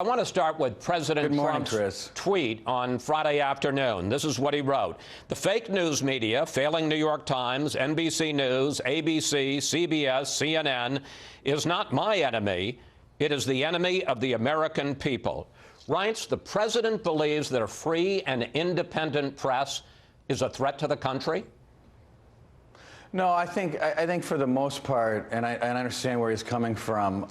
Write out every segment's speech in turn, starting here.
I want to start with President Trump's Chris. tweet on Friday afternoon. This is what he wrote. The fake news media, failing New York Times, NBC News, ABC, CBS, CNN, is not my enemy. It is the enemy of the American people. Reince, the president believes that a free and independent press is a threat to the country? No, I think for the most part, and I understand where he's coming from,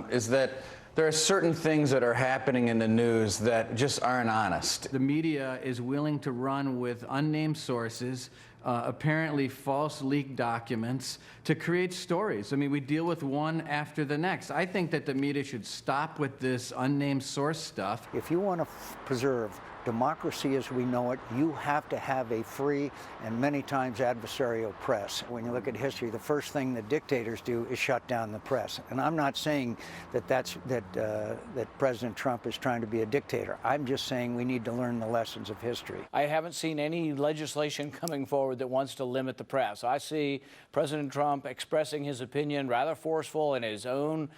is that there are certain things that are happening in the news that just aren't honest. The media is willing to run with unnamed sources, apparently false leaked documents, to create stories. I mean, we deal with one after the next. I think that the media should stop with this unnamed source stuff. If you want to preserve democracy as we know it, you have to have a free and many times adversarial press. When you look at history, the first thing that dictators do is shut down the press. And I'm not saying that that President Trump is trying to be a dictator. I'm just saying we need to learn the lessons of history. I haven't seen any legislation coming forward that wants to limit the press. I see President Trump expressing his opinion rather forceful in his own,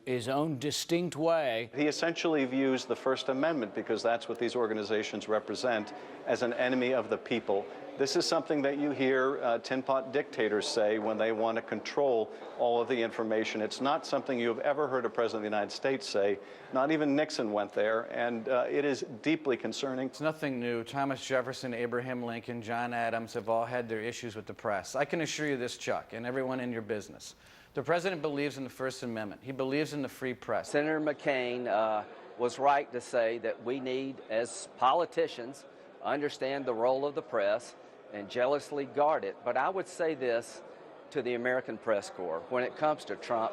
his own distinct way. He essentially views the First Amendment, because that's what these organizations represent, as an enemy of the people. This is something that you hear tin pot dictators say when they want to control all of the information. It's not something you've ever heard a president of the United States say. Not even Nixon went there, and it is deeply concerning. It's nothing new. Thomas Jefferson, Abraham Lincoln, John Adams have all had their issues with the press. I can assure you this, Chuck, and everyone in your business. The president believes in the First Amendment. He believes in the free press. Senator McCain was right to say that we need, as politicians, understand the role of the press and jealously guard it. But I would say this to the American press corps. When it comes to Trump,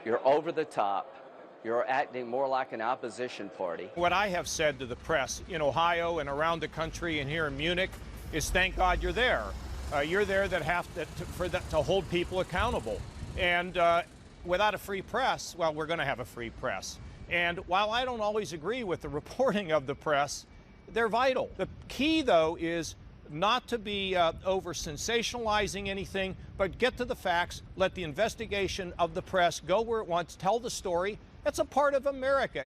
you're over the top. You're acting more like an opposition party. What I have said to the press in Ohio and around the country and here in Munich is thank God you're there. You're there to hold people accountable. And without a free press, well, we're going to have a free press. And while I don't always agree with the reporting of the press, they're vital. The key, though, is not to be over-sensationalizing anything, but get to the facts, let the investigation of the press go where it wants, tell the story. That's a part of America.